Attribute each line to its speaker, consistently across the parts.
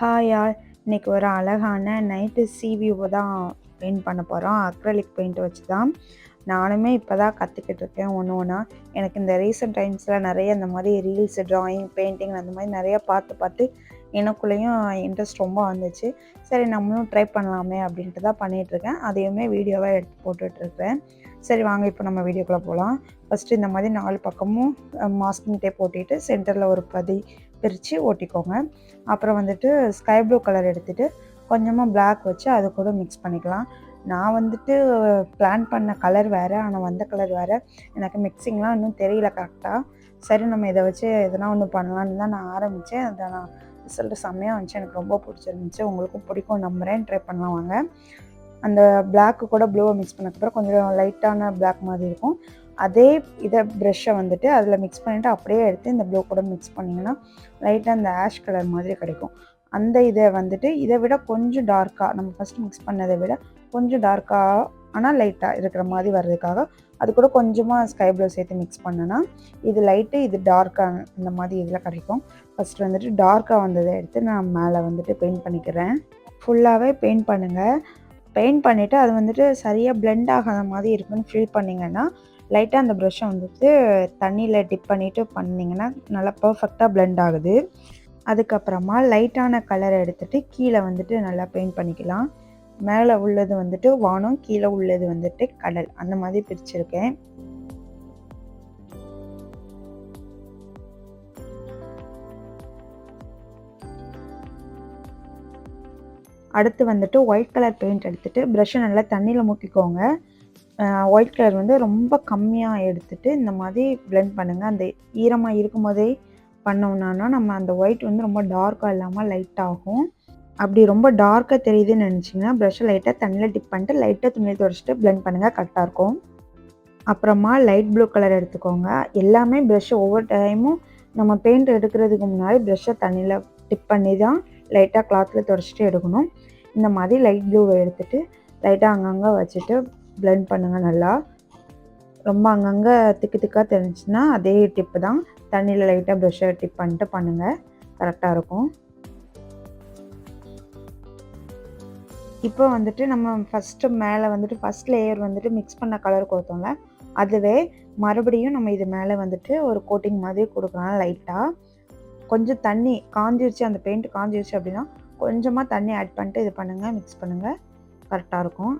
Speaker 1: Hi all! இன்னைக்கு ஒரு அழகான நைட்டு சீ வியூவ தான் பெயிண்ட் பண்ண போகிறோம். அக்ரலிக் பெயிண்ட் வச்சு தான். நானுமே இப்போ தான் கற்றுக்கிட்டு இருக்கேன் ஒன்று ஒன்றா. எனக்கு இந்த ரீசெண்ட் டைம்ஸில் நிறைய இந்த மாதிரி ரீல்ஸு, ட்ராயிங், பெயிண்டிங் அந்த மாதிரி நிறையா பார்த்து எனக்குள்ளேயும் இன்ட்ரெஸ்ட் ரொம்ப வந்துச்சு. சரி நம்மளும் ட்ரை பண்ணலாமே அப்படின்ட்டு தான் பண்ணிகிட்ருக்கேன். அதையுமே வீடியோவாக எடுத்து போட்டுட்ருக்கேன். சரி வாங்க இப்போ நம்ம வீடியோக்குள்ளே போகலாம். ஃபஸ்ட்டு இந்த மாதிரி 4 பக்கமும் மாஸ்கிங் டேப் ஒட்டிட்டு சென்டரில் ஒரு பிரித்து ஒட்டிக்கோங்க. அப்புறம் வந்துட்டு ஸ்கை ப்ளூ கலர் எடுத்துகிட்டு கொஞ்சமாக பிளாக் வச்சு அது கூட மிக்ஸ் பண்ணிக்கலாம். நான் வந்துட்டு பிளான் பண்ண கலர் வேறு, ஆனால் வந்த கலர் வேறு. எனக்கு மிக்சிங்லாம் இன்னும் தெரியல கரெக்டாக. சரி நம்ம இதை வச்சு எதனா ஒன்று பண்ணலான்னு தான் நான் ஆரம்பித்தேன். அதை நான் ரிசல்ட்டு செம்மையாக வந்துச்சு. எனக்கு ரொம்ப பிடிச்சிருந்துச்சி. உங்களுக்கும் பிடிக்கும் நம்புகிறேன். ட்ரை பண்ணலாம் வாங்க. அந்த பிளாக்கு கூட ப்ளூவை மிக்ஸ் பண்ணதுக்கப்புறம் கொஞ்சம் லைட்டான பிளாக் மாதிரி இருக்கும். அதே இதை ப்ரெஷ்ஷை வந்துட்டு அதில் மிக்ஸ் பண்ணிவிட்டு அப்படியே எடுத்து இந்த ப்ளூ கூட மிக்ஸ் பண்ணிங்கன்னா லைட்டாக அந்த ஆஷ் கலர் மாதிரி கிடைக்கும். அந்த இதை வந்துட்டு இதை விட கொஞ்சம் டார்க்காக, நம்ம ஃபஸ்ட்டு மிக்ஸ் பண்ணதை விட கொஞ்சம் டார்க்காக ஆனால் லைட்டாக இருக்கிற மாதிரி வர்றதுக்காக அது கூட கொஞ்சமாக ஸ்கை ப்ளூ சேர்த்து மிக்ஸ் பண்ணேன்னா இது லைட்டு, இது டார்க்காக அந்த மாதிரி இதில் கிடைக்கும். ஃபஸ்ட்டு வந்துட்டு டார்க்காக வந்ததை எடுத்து நான் மேலே வந்துட்டு பெயிண்ட் பண்ணிக்கிறேன். ஃபுல்லாகவே பெயிண்ட் பண்ணுங்கள். பெயிண்ட் பண்ணிவிட்டு அது வந்துட்டு சரியாக பிளெண்ட் ஆகாத மாதிரி இருக்குன்னு ஃபீல் பண்ணிங்கன்னா லைட்டாக அந்த ப்ரஷ்ஷை வந்துட்டு தண்ணியில் டிப் பண்ணிவிட்டு பண்ணிங்கன்னா நல்லா பர்ஃபெக்டாக பிளெண்ட் ஆகுது. அதுக்கப்புறமா லைட்டான கலரை எடுத்துகிட்டு கீழே வந்துட்டு நல்லா பெயிண்ட் பண்ணிக்கலாம். மேலே உள்ளது வந்துட்டு வானம், கீழே உள்ளது வந்துட்டு கடல், அந்த மாதிரி பிரிச்சுருக்கேன். அடுத்து வந்துட்டு ஒயிட் கலர் பெயிண்ட் எடுத்துகிட்டு ப்ரஷ்ஷை நல்லா தண்ணியில் முக்கிக்கோங்க. ஒயிட் கலர் வந்து ரொம்ப கம்மியாக எடுத்துகிட்டு இந்த மாதிரி பிளெண்ட் பண்ணுங்கள். அந்த ஈரமாக இருக்கும் போதே பண்ணோம்னா நம்ம அந்த ஒயிட் வந்து ரொம்ப டார்க்காக இல்லாமல் லைட்டாகும். அப்படி ரொம்ப டார்க்காக தெரியுதுன்னு நினச்சிங்கன்னா ப்ரஷ்ஷை லைட்டாக தண்ணியில் டிப் பண்ணிட்டு லைட்டாக துணியில் துடைச்சிட்டு பிளெண்ட் பண்ணுங்கள், கரெக்டாக இருக்கும். அப்புறமா லைட் ப்ளூ கலர் எடுத்துக்கோங்க. எல்லாமே ப்ரஷ்ஷை ஒவ்வொரு டைமும் நம்ம பெயிண்ட் எடுக்கிறதுக்கு முன்னாடி ப்ரஷ்ஷை தண்ணியில் டிப் பண்ணி தான் லைட்டாக கிளாத்தில் துடைச்சிட்டு எடுக்கணும். இந்த மாதிரி லைட் ப்ளூவை எடுத்துகிட்டு லைட்டாக அங்கங்கே வச்சுட்டு பிளெண்ட் பண்ணுங்கள். நல்லா ரொம்ப அங்கங்கே திக்காக தெரிஞ்சுன்னா அதே டிப்பு தான், தண்ணியில் லைட்டாக ப்ரஷ்ஷை டிப் பண்ணிட்டு பண்ணுங்கள், கரெக்டாக இருக்கும். இப்போ வந்துட்டு நம்ம ஃபஸ்ட்டு மேலே வந்துட்டு ஃபஸ்ட் லேயர் வந்துட்டு மிக்ஸ் பண்ண கலர் கொடுத்தோம்ல, அதுவே மறுபடியும் நம்ம இது மேலே வந்துட்டு ஒரு கோட்டிங் மாதிரி கொடுக்கலாம். லைட்டாக கொஞ்சம் தண்ணி காஞ்சிருச்சு, அந்த பெயிண்ட் காஞ்சிருச்சு அப்படின்னா கொஞ்சமாக தண்ணி ஆட் பண்ணிட்டு இது பண்ணுங்கள், மிக்ஸ் பண்ணுங்கள், கரெக்டாக இருக்கும்.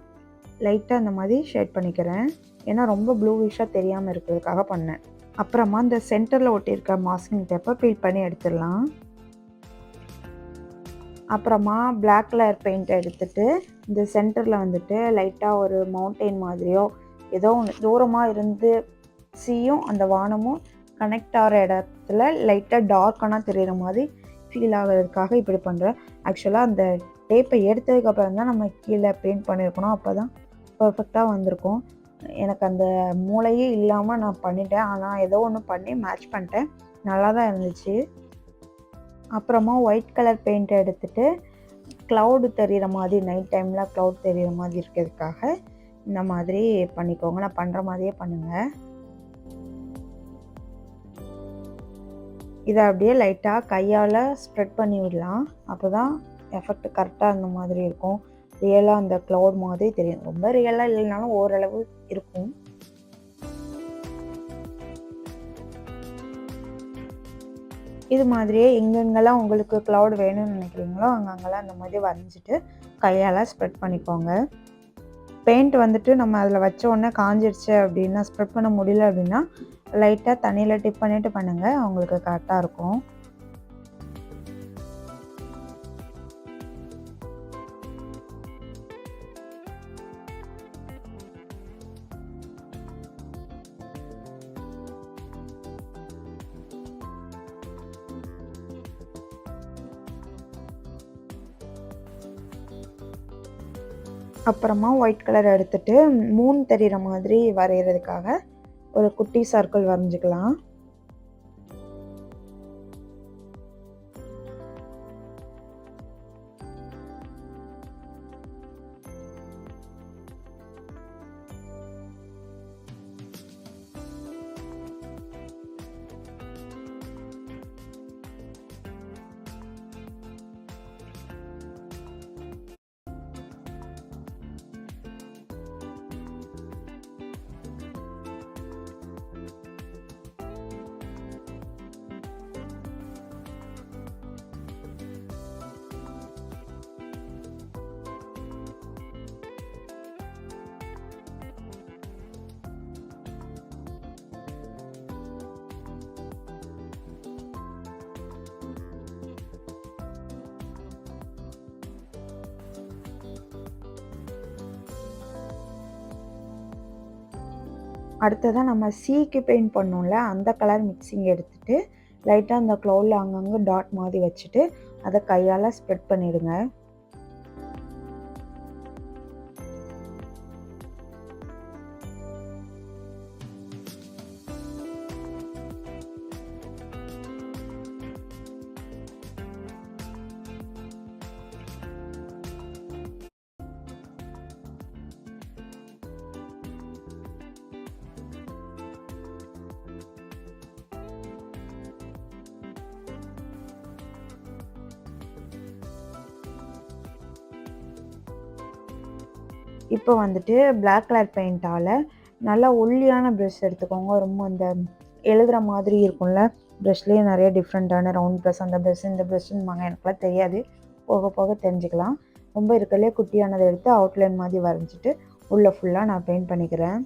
Speaker 1: லைட்டாக இந்த மாதிரி ஷேட் பண்ணிக்கிறேன், ஏன்னா ரொம்ப ப்ளூவிஷாக தெரியாமல் இருக்கிறதுக்காக பண்ணேன். அப்புறமா இந்த சென்டரில் ஒட்டியிருக்க மாஸ்கிங் டேப்பை பீல் பண்ணி எடுத்துடலாம். அப்புறமா பிளாக் கலர் பெயிண்ட் எடுத்துகிட்டு இந்த சென்டரில் வந்துட்டு லைட்டாக ஒரு மவுண்டெயின் மாதிரியோ ஏதோ ஒன்று தூரமாக இருந்து சீயும் அந்த வானமும் கனெக்ட் ஆகிற இடத்துல லைட்டாக டார்க்கான தெரிகிற மாதிரி ஃபீல் ஆகிறதுக்காக இப்படி பண்ணுறேன். ஆக்சுவலாக அந்த டேப்பை எடுத்ததுக்கப்புறம் தான் நம்ம கீழே பெயிண்ட் பண்ணியிருக்கணும், அப்போ தான் பர்ஃபெக்டாக வந்திருக்கும். எனக்கு அந்த மூளையே இல்லாமல் நான் பண்ணிட்டேன், ஆனால் ஏதோ ஒன்று பண்ணி மேட்ச் பண்ணிட்டேன், நல்லா தான் இருந்துச்சு. அப்புறமா ஒயிட் கலர் பெயிண்ட் எடுத்துகிட்டு க்ளவுடு தெரிகிற மாதிரி, நைட் டைமில் க்ளவுட் தெரிகிற மாதிரி இருக்கிறதுக்காக இந்த மாதிரி பண்ணிக்கோங்க. நான் பண்ணுற மாதிரியே பண்ணுங்கள். இதை அப்படியே லைட்டாக கையால் ஸ்ப்ரெட் பண்ணி விடலாம், அப்போ தான் எஃபெக்ட் கரெக்டாக அந்த மாதிரி இருக்கும். ரியலாக அந்த க்ளவுட் மாதிரி தெரியும். ரொம்ப ரியலாக இல்லைனாலும் ஓரளவு இருக்கும். இது மாதிரியே எங்கெங்கெல்லாம் உங்களுக்கு க்ளவுட் வேணும்னு நினைக்கிறீங்களோ அங்கங்கெல்லாம் அந்த மாதிரி வரைஞ்சிட்டு கையால் ஸ்ப்ரெட் பண்ணிக்கோங்க. பெயிண்ட் வந்துட்டு நம்ம அதில் வச்ச உடனே காஞ்சிடுச்சு அப்படின்னா, ஸ்ப்ரெட் பண்ண முடியல அப்படின்னா லைட்டாக தண்ணியில் டிப் பண்ணிவிட்டு பண்ணுங்கள், உங்களுக்கு கரெக்டாக இருக்கும். அப்புறமா ஒயிட் கலர் எடுத்துகிட்டு மூன் தெரிகிற மாதிரி வரைகிறதுக்காக ஒரு குட்டி சர்க்கிள் வரைஞ்சிக்கலாம். அடுத்ததாக நம்ம சீக்கு பெயிண்ட் பண்ணோம்ல, அந்த கலர் மிக்சிங் எடுத்துகிட்டு லைட்டாக அந்த க்ளவுடில் அங்கங்கே டாட் மாதிரி வச்சுட்டு அதை கையால் ஸ்ப்ரெட் பண்ணிவிடுங்க. இப்போ வந்துட்டு பிளாக் கலர் பெயிண்டால் நல்லா ஒல்லியான ப்ரஷ் எடுத்துக்கோங்க. ரொம்ப அந்த எழுதுகிற மாதிரி இருக்கும்ல, ப்ரஷ்லேயே நிறைய டிஃப்ரெண்ட்டான ரவுண்ட் ப்ரஷ், அந்த ப்ரஷ் இந்த ப்ரஷ்ஷுன்னுவாங்க, எனக்குலாம் தெரியாது, போக போக தெரிஞ்சுக்கலாம். ரொம்ப இருக்கிறதுலே குட்டியானதை எடுத்து அவுட்லைன் மாதிரி வரைஞ்சிட்டு உள்ளே ஃபுல்லாக நான் பெயிண்ட் பண்ணிக்கிறேன்.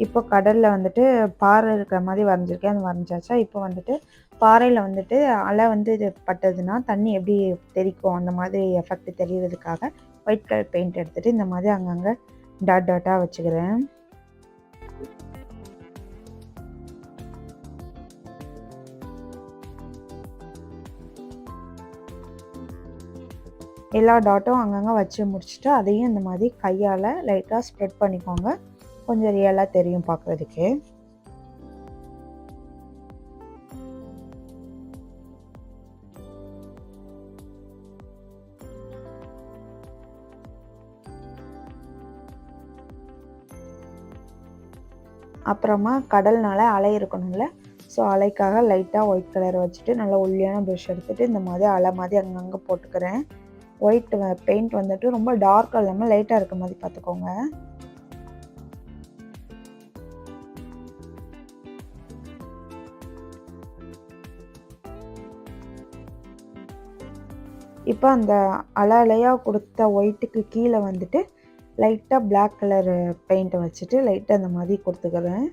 Speaker 1: இப்போ கடலில் வந்துட்டு பாறை இருக்கிற மாதிரி வரைஞ்சிருக்கேன், அது வரைஞ்சாச்சா. இப்போ வந்துட்டு பாறையில் வந்துட்டு அலை வந்து இது பட்டதுன்னா தண்ணி எப்படி தெரிக்கும், அந்த மாதிரி எஃபெக்ட் தெரிகிறதுக்காக ஒயிட் கலர் பெயிண்ட் எடுத்துகிட்டு இந்த மாதிரி அங்கங்கே டாட் டாட்டாக வச்சுக்கிறேன். எல்லா டாட்டும் அங்கங்கே வச்சு முடிச்சுட்டு அதையும் இந்த மாதிரி கையால் லைட்டாக ஸ்ப்ரெட் பண்ணிக்கோங்க. கொஞ்சம் ரியலாக தெரியும் பார்க்குறதுக்கு. அப்புறமா கடல்னால அலை இருக்கணும்ல, ஸோ அலைக்காக லைட்டாக ஒயிட் கலர் வச்சுட்டு நல்லா ஒல்லியான ப்ரஷ் எடுத்துகிட்டு இந்த மாதிரி அலை மாதிரி அங்கங்கே போட்டுக்கிறேன். ஒயிட் பெயிண்ட் வந்துட்டு ரொம்ப டார்க்காக இல்லாமல் லைட்டாக இருக்க மாதிரி பார்த்துக்கோங்க. இப்போ அந்த அலை அலையாக கொடுத்த ஒயிட்டுக்கு கீழே வந்துட்டு லைட்டாக பிளாக் கலர் பெயிண்ட்டை வச்சுட்டு லைட்டாக அந்த மாதிரி கொடுத்துக்கிறேன்.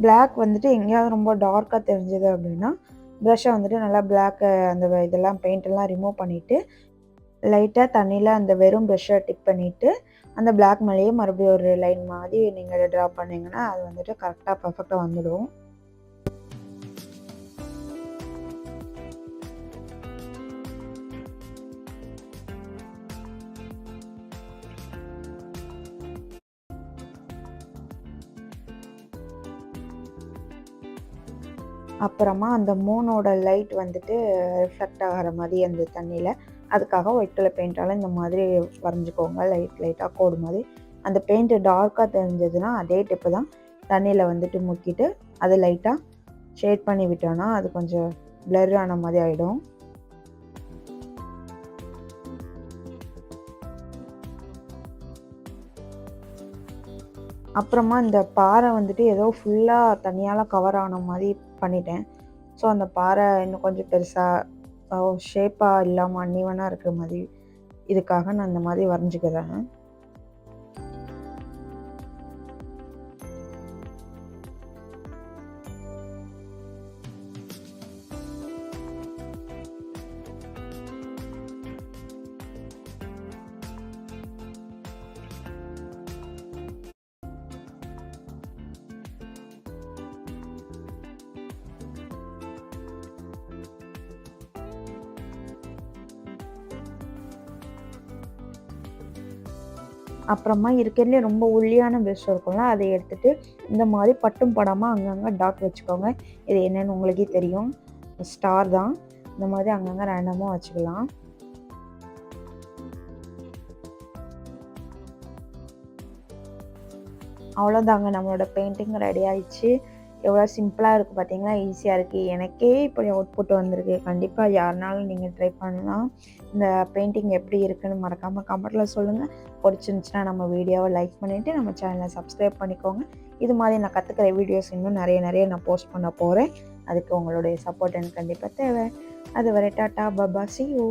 Speaker 1: பிளாக் வந்துட்டு எங்கேயாவது ரொம்ப டார்க்காக தெரிஞ்சது அப்படின்னா ப்ரஷ்ஷை வந்துட்டு நல்லா பிளாக்கு அந்த இதெல்லாம் பெயிண்டெல்லாம் ரிமூவ் பண்ணிவிட்டு லைட்டாக தண்ணியில் அந்த வெறும் ப்ரஷ்ஷை டிப் பண்ணிவிட்டு அந்த பிளாக் மேலேயே மறுபடியும் ஒரு லைன் மாதிரி நீங்கள் ட்ரா பண்ணிங்கன்னா அது வந்துட்டு கரெக்டாக பர்ஃபெக்டாக வந்துடும். அப்புறமா அந்த மூனோட லைட் வந்துட்டு ரிஃப்ளெக்ட் ஆகிற மாதிரி அந்த தண்ணியில், அதுக்காக ஒயிட் கலர் பெயிண்டால் இந்த மாதிரி வரைஞ்சிக்கோங்க. லைட்டாக கோடு மாதிரி. அந்த பெயிண்ட்டு டார்க்காக தெரிஞ்சதுன்னா அதே டிப்பு தான் தண்ணியில் வந்துட்டு முக்கிட்டு அதை லைட்டாக ஷேட் பண்ணி விட்டோன்னா அது கொஞ்சம் பிளர் ஆன மாதிரி ஆகிடும். அப்புறமா இந்த பாறை வந்துட்டு ஏதோ ஃபுல்லாக தண்ணியால் கவர் ஆன மாதிரி பண்ணிட்டேன். ஸோ அந்த பாறை இன்னும் கொஞ்சம் பெருசாக ஷேப்பாக இல்லாமல் அன்னிவனாக இருக்கிற மாதிரி, இதுக்காக நான் இந்த மாதிரி வரைஞ்சிக்கிறேன். அப்புறமா இருக்கிறதுலே ரொம்ப ஒல்லியான ப்ரஷ் இருக்கும்ல, அதை எடுத்துகிட்டு இந்த மாதிரி பட்டும் படாமல் அங்கங்கே டாட் வச்சுக்கோங்க. இது என்னென்னு உங்களுக்கே தெரியும், ஸ்டார் தான். இந்த மாதிரி அங்கங்கே ரேண்டமாக வச்சுக்கலாம். அவ்வளோதாங்க, நம்மளோட பெயிண்டிங் ரெடி ஆயிடுச்சு. எவ்வளோ சிம்பிளாக இருக்குது பார்த்தீங்களா, ஈஸியாக இருக்குது. எனக்கே இப்படி அவுட்புட் வந்திருக்கு. கண்டிப்பாக யாருனாலும் நீங்கள் ட்ரை பண்ணலாம். இந்த பெயிண்டிங் எப்படி இருக்குன்னு மறக்காமல் கமெண்ட்டில் சொல்லுங்கள். பிடிச்சிருந்துச்சுன்னா நம்ம வீடியோவை லைக் பண்ணிவிட்டு நம்ம சேனலை சப்ஸ்கிரைப் பண்ணிக்கோங்க. இது மாதிரி நான் கற்றுக்கிற வீடியோஸ் இன்னும் நிறைய நான் போஸ்ட் பண்ண போகிறேன். அதுக்கு உங்களுடைய சப்போர்ட் எனக்கு கண்டிப்பாக தேவை. அதுவரை டாட்டா, பாபா, see you.